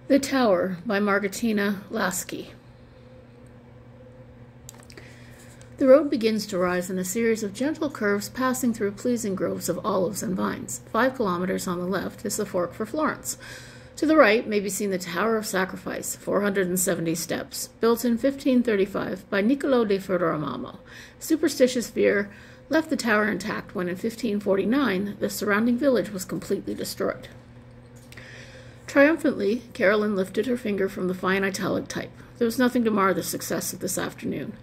The Tower by Marghanita, Laski. The road begins to rise in a series of gentle curves passing through pleasing groves of olives and vines. 5 kilometers on the left is the fork for Florence. To the right may be seen the Tower of Sacrifice, 470 steps, built in 1535 by Niccolò di Ferramamo. Superstitious fear left the tower intact when in 1549 the surrounding village was completely destroyed. Triumphantly, Carolyn lifted her finger from the fine italic type. There was nothing to mar the success of this afternoon.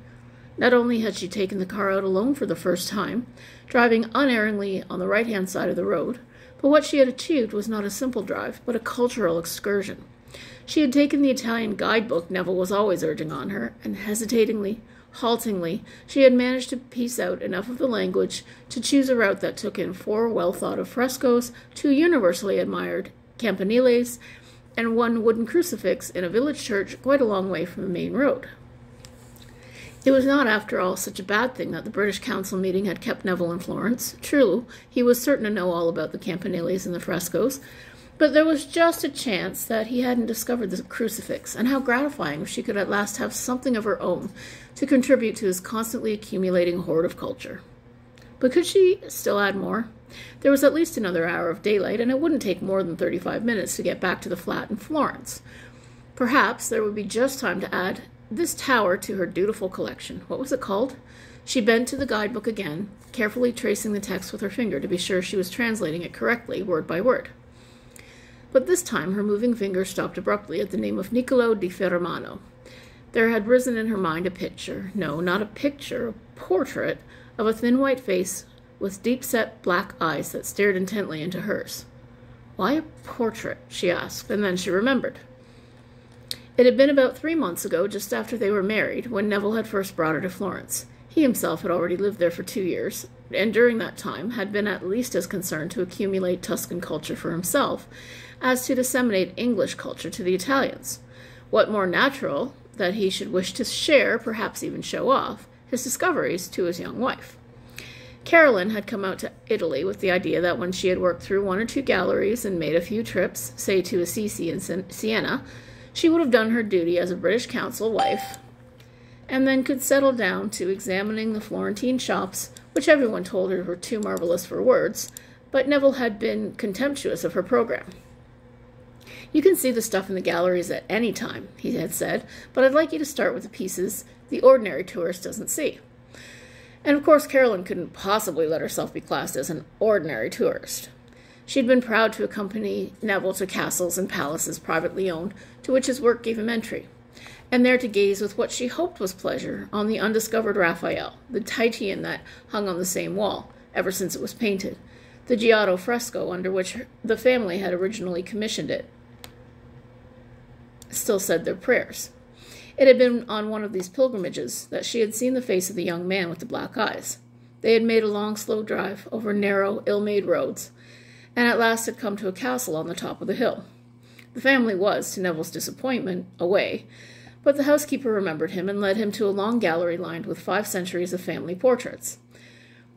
Not only had she taken the car out alone for the first time, driving unerringly on the right-hand side of the road, but what she had achieved was not a simple drive, but a cultural excursion. She had taken the Italian guidebook Neville was always urging on her, and hesitatingly, haltingly, she had managed to piece out enough of the language to choose a route that took in 4 well-thought-of frescoes, 2 universally admired campaniles, and 1 wooden crucifix in a village church quite a long way from the main road. It was not, after all, such a bad thing that the British Council meeting had kept Neville in Florence. True, he was certain to know all about the campaniles and the frescoes, but there was just a chance that he hadn't discovered the crucifix, and how gratifying if she could at last have something of her own to contribute to his constantly accumulating hoard of culture. But could she still add more? There was at least another hour of daylight, and it wouldn't take more than 35 minutes to get back to the flat in Florence. Perhaps there would be just time to add this tower to her dutiful collection. What was it called? She bent to the guidebook again, carefully tracing the text with her finger to be sure she was translating it correctly, word by word. But this time her moving finger stopped abruptly at the name of Niccolò di Ferramamo. There had risen in her mind a picture, no, not a picture, a portrait, of a thin white face with deep-set black eyes that stared intently into hers. Why a portrait? She asked, and then she remembered. It had been about 3 months ago, just after they were married, when Neville had first brought her to Florence. He himself had already lived there for 2 years, and during that time had been at least as concerned to accumulate Tuscan culture for himself as to disseminate English culture to the Italians. What more natural that he should wish to share, perhaps even show off, his discoveries to his young wife. Carolyn had come out to Italy with the idea that when she had worked through 1 or 2 galleries and made a few trips, say to Assisi and Siena, she would have done her duty as a British Council wife, and then could settle down to examining the Florentine shops, which everyone told her were too marvelous for words, but Neville had been contemptuous of her program. You can see the stuff in the galleries at any time, he had said, but I'd like you to start with the pieces the ordinary tourist doesn't see. And of course Carolyn couldn't possibly let herself be classed as an ordinary tourist. She'd been proud to accompany Neville to castles and palaces privately owned, to which his work gave him entry, and there to gaze with what she hoped was pleasure on the undiscovered Raphael, the Titian that hung on the same wall, ever since it was painted, the Giotto fresco under which the family had originally commissioned it, still said their prayers. It had been on one of these pilgrimages that she had seen the face of the young man with the black eyes. They had made a long, slow drive over narrow, ill-made roads, and at last had come to a castle on the top of the hill. The family was, to Neville's disappointment, away, but the housekeeper remembered him and led him to a long gallery lined with 5 centuries of family portraits.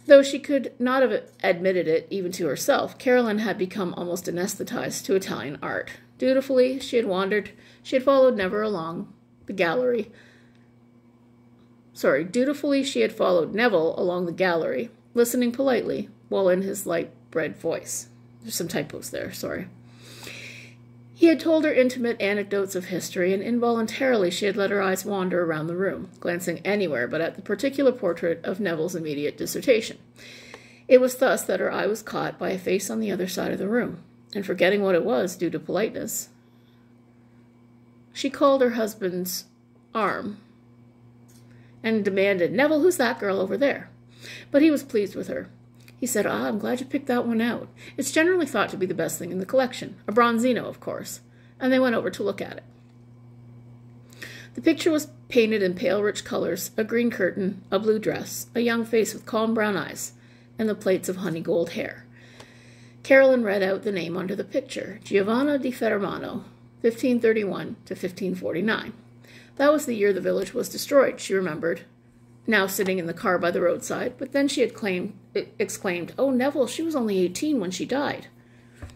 Though she could not have admitted it even to herself, Carolyn had become almost anesthetized to Italian art. Dutifully, she had followed Neville along the gallery. Dutifully she had followed Neville along the gallery, listening politely, while in his light-bred voice. There's some typos there, sorry. He had told her intimate anecdotes of history, and involuntarily she had let her eyes wander around the room, glancing anywhere but at the particular portrait of Neville's immediate dissertation. It was thus that her eye was caught by a face on the other side of the room, and forgetting what it was due to politeness, she called her husband's arm and demanded, "Neville, who's that girl over there?" But he was pleased with her. He said, I'm glad you picked that one out. It's generally thought to be the best thing in the collection. A Bronzino, of course." And they went over to look at it. The picture was painted in pale, rich colors, a green curtain, a blue dress, a young face with calm brown eyes, and the plaits of honey gold hair. Carolyn read out the name under the picture, Giovanna di Ferramano, 1531 to 1549. That was the year the village was destroyed, she remembered, now sitting in the car by the roadside, but then she had exclaimed, "Oh, Neville, she was only 18 when she died."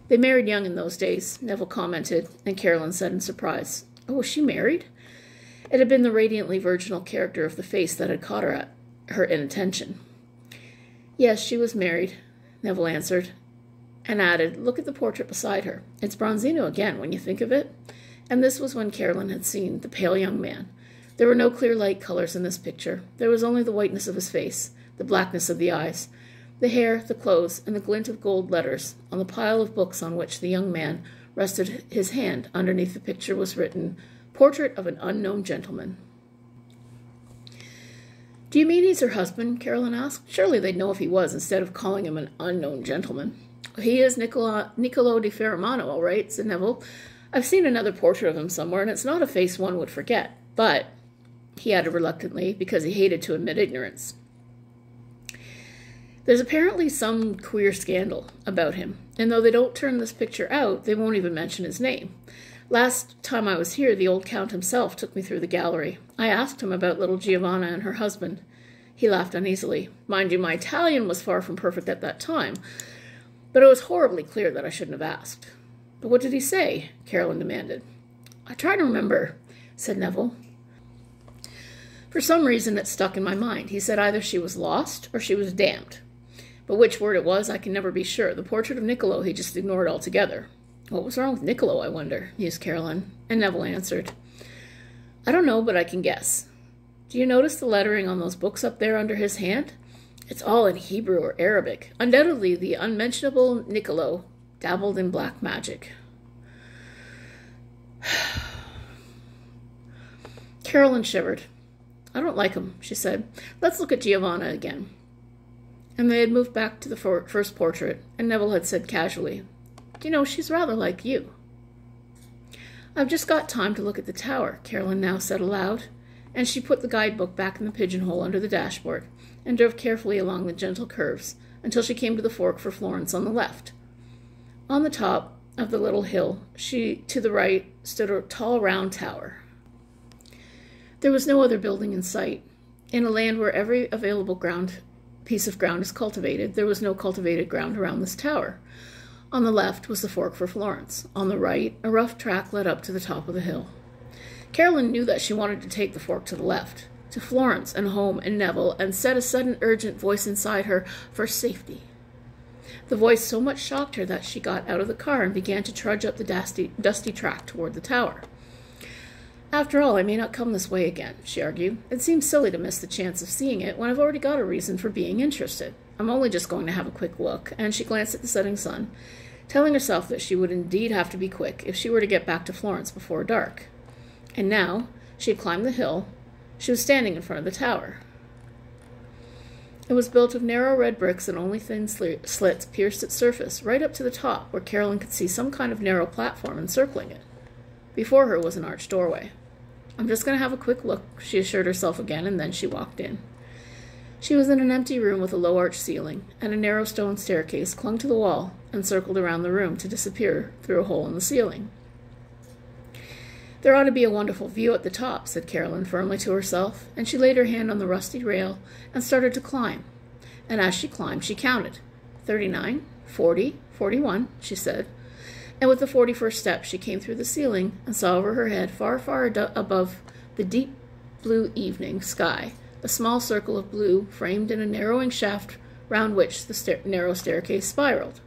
They married young in those days, Neville commented, and Carolyn said in surprise, "Oh, was she married?" It had been the radiantly virginal character of the face that had caught her inattention. "Yes, she was married," Neville answered, and added, "Look at the portrait beside her. It's Bronzino again, when you think of it." And this was when Carolyn had seen the pale young man. There were no clear light colors in this picture. There was only the whiteness of his face, the blackness of the eyes, the hair, the clothes, and the glint of gold letters. On the pile of books on which the young man rested his hand, underneath the picture was written, "Portrait of an Unknown Gentleman." "Do you mean he's her husband?" Carolyn asked. "Surely they'd know if he was, instead of calling him an unknown gentleman." "He is Niccolo di Ferramano, all right," said Neville. "I've seen another portrait of him somewhere, and it's not a face one would forget. But," he added reluctantly, because he hated to admit ignorance, "there's apparently some queer scandal about him, and though they don't turn this picture out, they won't even mention his name. Last time I was here, the old Count himself took me through the gallery. I asked him about little Giovanna and her husband." He laughed uneasily. "Mind you, my Italian was far from perfect at that time, but it was horribly clear that I shouldn't have asked." "But what did he say?" Carolyn demanded. "I try to remember," said Neville. "For some reason it stuck in my mind. He said either she was lost or she was damned. But which word it was, I can never be sure. The portrait of Niccolo he just ignored altogether." "What was wrong with Niccolo, I wonder?" mused Carolyn, and Neville answered, "I don't know, but I can guess. Do you notice the lettering on those books up there under his hand? It's all in Hebrew or Arabic. Undoubtedly the unmentionable Niccolo dabbled in black magic." Carolyn shivered. "I don't like him," she said. "Let's look at Giovanna again." And they had moved back to the first portrait, and Neville had said casually, "Do you know, she's rather like you." "I've just got time to look at the tower," Carolyn now said aloud, and she put the guidebook back in the pigeonhole under the dashboard and drove carefully along the gentle curves until she came to the fork for Florence on the left. On the top of the little hill, to the right, stood a tall round tower. There was no other building in sight. In a land where every available piece of ground is cultivated, there was no cultivated ground around this tower. On the left was the fork for Florence. On the right, a rough track led up to the top of the hill. Carolyn knew that she wanted to take the fork to the left, to Florence and home and Neville, and said a sudden urgent voice inside her, "For safety." The voice so much shocked her that she got out of the car and began to trudge up the dusty track toward the tower. "After all, I may not come this way again," she argued. "It seems silly to miss the chance of seeing it when I've already got a reason for being interested. I'm only just going to have a quick look," and she glanced at the setting sun, telling herself that she would indeed have to be quick if she were to get back to Florence before dark. And now she had climbed the hill. She was standing in front of the tower. It was built of narrow red bricks, and only thin slits pierced its surface, right up to the top, where Carolyn could see some kind of narrow platform encircling it. Before her was an arched doorway. "I'm just going to have a quick look," she assured herself again, and then she walked in. She was in an empty room with a low arched ceiling, and a narrow stone staircase clung to the wall and circled around the room to disappear through a hole in the ceiling. "There ought to be a wonderful view at the top," said Carolyn firmly to herself, and she laid her hand on the rusty rail and started to climb. And as she climbed, she counted. 39, 40, 41, she said. And with the 41st step, she came through the ceiling and saw over her head, far, far above the deep blue evening sky, a small circle of blue framed in a narrowing shaft round which the narrow staircase spiraled.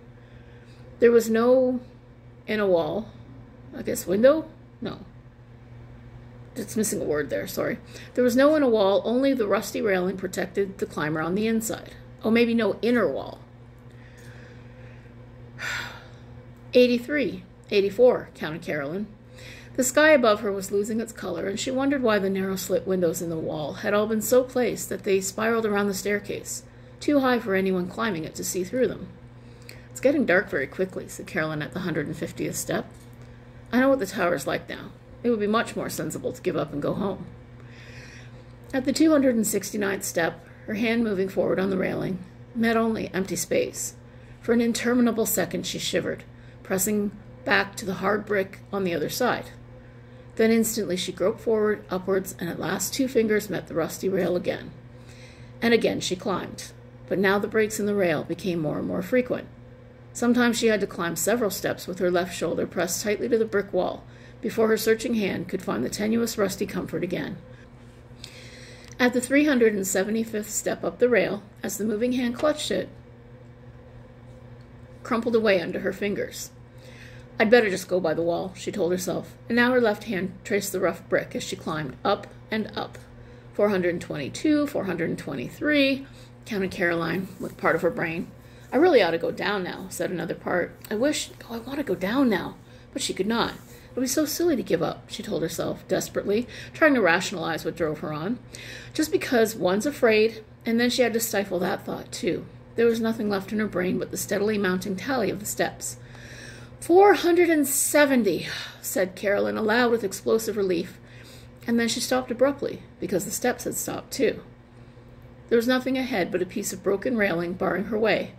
There was no wall, I guess window? No. It's missing a word there, sorry. There was no inner wall, only the rusty railing protected the climber on the inside. Oh, maybe no inner wall. 83, 84, counted Carolyn. The sky above her was losing its color, and she wondered why the narrow slit windows in the wall had all been so placed that they spiraled around the staircase, too high for anyone climbing it to see through them. "It's getting dark very quickly," said Carolyn at the 150th step. "I know what the tower's like now. It would be much more sensible to give up and go home." At the 269th step, her hand moving forward on the railing, met only empty space. For an interminable second she shivered, pressing back to the hard brick on the other side. Then instantly she groped forward, upwards, and at last 2 fingers met the rusty rail again. And again she climbed, but now the breaks in the rail became more and more frequent. Sometimes she had to climb several steps with her left shoulder pressed tightly to the brick wall before her searching hand could find the tenuous, rusty comfort again. At the 375th step up the rail, as the moving hand clutched it, crumpled away under her fingers. I'd better just go by the wall, she told herself, and now her left hand traced the rough brick as she climbed up and up. 422, 423, counted Caroline with part of her brain. I really ought to go down now, said another part. I want to go down now. But she could not. It would be so silly to give up, she told herself, desperately, trying to rationalize what drove her on. Just because one's afraid, and then she had to stifle that thought, too. There was nothing left in her brain but the steadily mounting tally of the steps. 470, said Caroline aloud with explosive relief, and then she stopped abruptly, because the steps had stopped, too. There was nothing ahead but a piece of broken railing barring her way,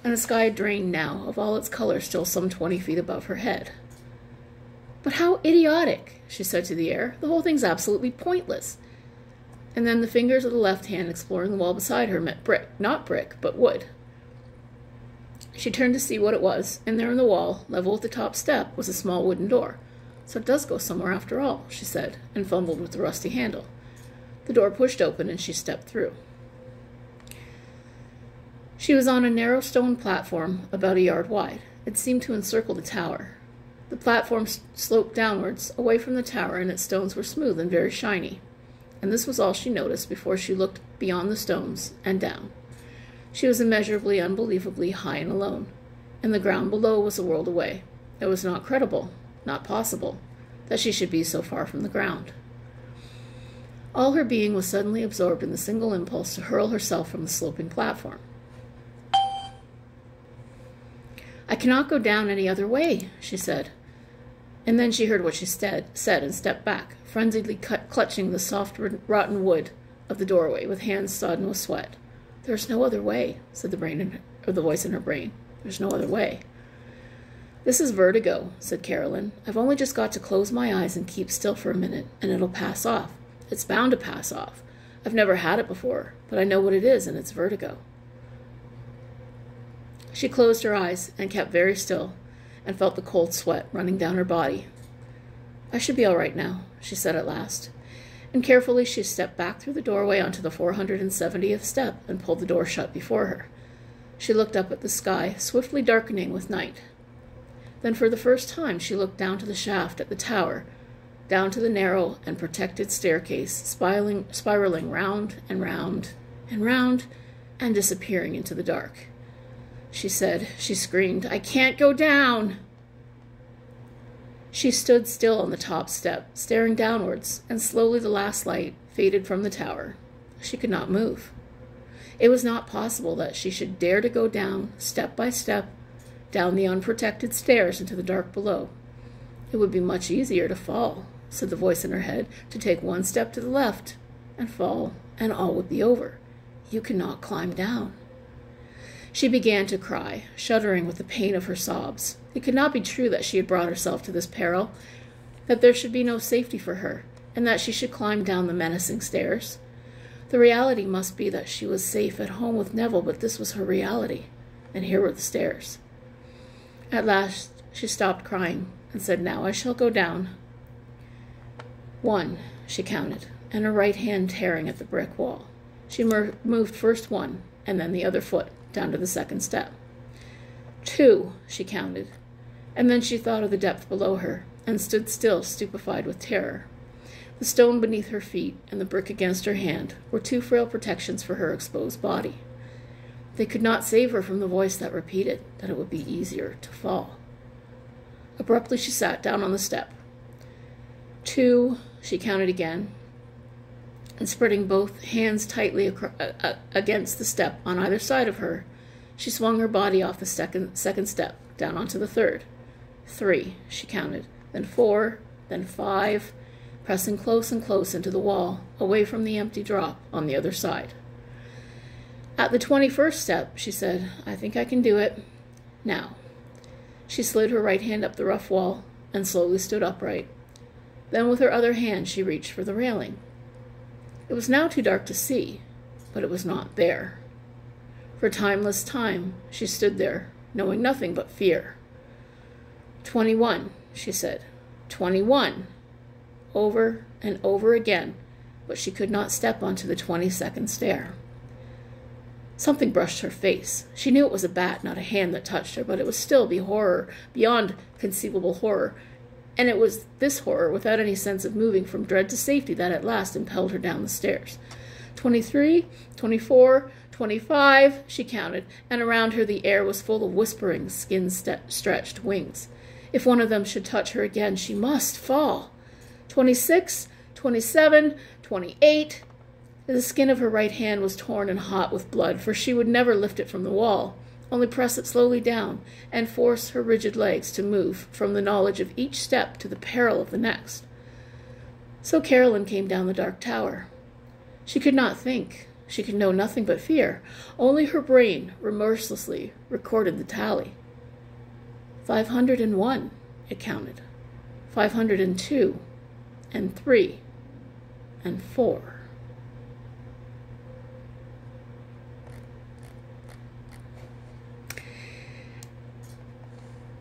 and the sky drained now of all its color still some 20 feet above her head. But how idiotic, she said to the air. The whole thing's absolutely pointless. And then the fingers of the left hand exploring the wall beside her met brick, not brick, but wood. She turned to see what it was, and there in the wall, level with the top step, was a small wooden door. So it does go somewhere after all, she said, and fumbled with the rusty handle. The door pushed open, and she stepped through. She was on a narrow stone platform about a yard wide. It seemed to encircle the tower. The platform sloped downwards, away from the tower, and its stones were smooth and very shiny. And this was all she noticed before she looked beyond the stones and down. She was immeasurably, unbelievably high and alone, and the ground below was a world away. It was not credible, not possible, that she should be so far from the ground. All her being was suddenly absorbed in the single impulse to hurl herself from the sloping platform. I cannot go down any other way, she said. And then she heard what she said and stepped back, frenziedly clutching the soft, rotten wood of the doorway with hands sodden with sweat. There's no other way, said the voice in her brain. There's no other way. This is vertigo, said Caroline. I've only just got to close my eyes and keep still for a minute, and it'll pass off. It's bound to pass off. I've never had it before, but I know what it is, and it's vertigo. She closed her eyes and kept very still, and felt the cold sweat running down her body. I should be all right now, she said at last, and carefully she stepped back through the doorway onto the 470th step and pulled the door shut before her. She looked up at the sky, swiftly darkening with night. Then for the first time she looked down to the shaft at the tower, down to the narrow and protected staircase, spiraling round and round and round, and disappearing into the dark. She screamed, I can't go down! She stood still on the top step, staring downwards, and slowly the last light faded from the tower. She could not move. It was not possible that she should dare to go down, step by step, down the unprotected stairs into the dark below. It would be much easier to fall, said the voice in her head, to take one step to the left, and fall, and all would be over. You cannot climb down. She began to cry, shuddering with the pain of her sobs. It could not be true that she had brought herself to this peril, that there should be no safety for her, and that she should climb down the menacing stairs. The reality must be that she was safe at home with Neville, but this was her reality, and here were the stairs. At last she stopped crying and said, Now I shall go down. 1, she counted, and her right hand tearing at the brick wall. She moved first one, and then the other foot, down to the second step. 2, she counted, and then she thought of the depth below her, and stood still, stupefied with terror. The stone beneath her feet and the brick against her hand were two frail protections for her exposed body. They could not save her from the voice that repeated that it would be easier to fall. Abruptly she sat down on the step. 2, she counted again, and spreading both hands tightly against the step on either side of her, she swung her body off the second step, down onto the third. 3, she counted, then 4, then 5, pressing close and close into the wall, away from the empty drop on the other side. At the 21st step, she said, I think I can do it. Now. She slid her right hand up the rough wall and slowly stood upright. Then with her other hand she reached for the railing. It was now too dark to see, but it was not there. For timeless time she stood there, knowing nothing but fear. 21, she said. 21. Over and over again, but she could not step onto the 22nd stair. Something brushed her face. She knew it was a bat, not a hand that touched her, but it was still beyond conceivable horror, and it was this horror, without any sense of moving from dread to safety, that at last impelled her down the stairs. 23, 24, 25, she counted, and around her the air was full of whispering, skin-stretched wings. If one of them should touch her again, she must fall. 26, 27, 28. The skin of her right hand was torn and hot with blood, for she would never lift it from the wall, only press it slowly down and force her rigid legs to move from the knowledge of each step to the peril of the next. So Carolyn came down the dark tower. She could not think. She could know nothing but fear. Only her brain remorselessly recorded the tally. 501, it counted. 502, and 3, and 4.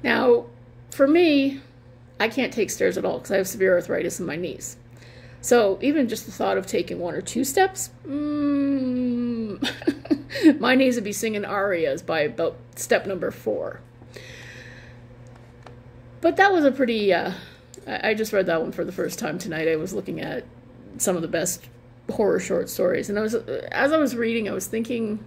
Now, for me, I can't take stairs at all because I have severe arthritis in my knees. So even just the thought of taking 1 or 2 steps, my knees would be singing arias by about step number 4. But that was a pretty, I just read that one for the first time tonight. I was looking at some of the best horror short stories. And as I was reading, I was thinking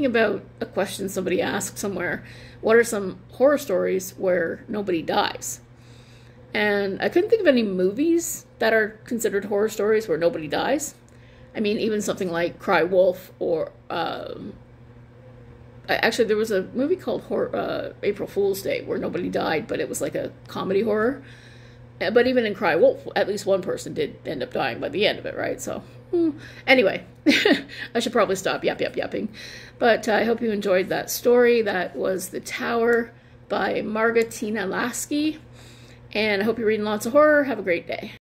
about a question somebody asked somewhere. What are some horror stories where nobody dies? And I couldn't think of any movies that are considered horror stories where nobody dies. I mean, even something like Cry Wolf, or actually there was a movie called April Fool's Day where nobody died, but it was like a comedy horror. But even in Cry Wolf, at least one person did end up dying by the end of it, right? So, anyway, I should probably stop yapping. But I hope you enjoyed that story. That was The Tower by Marghanita Laski. And I hope you're reading lots of horror. Have a great day.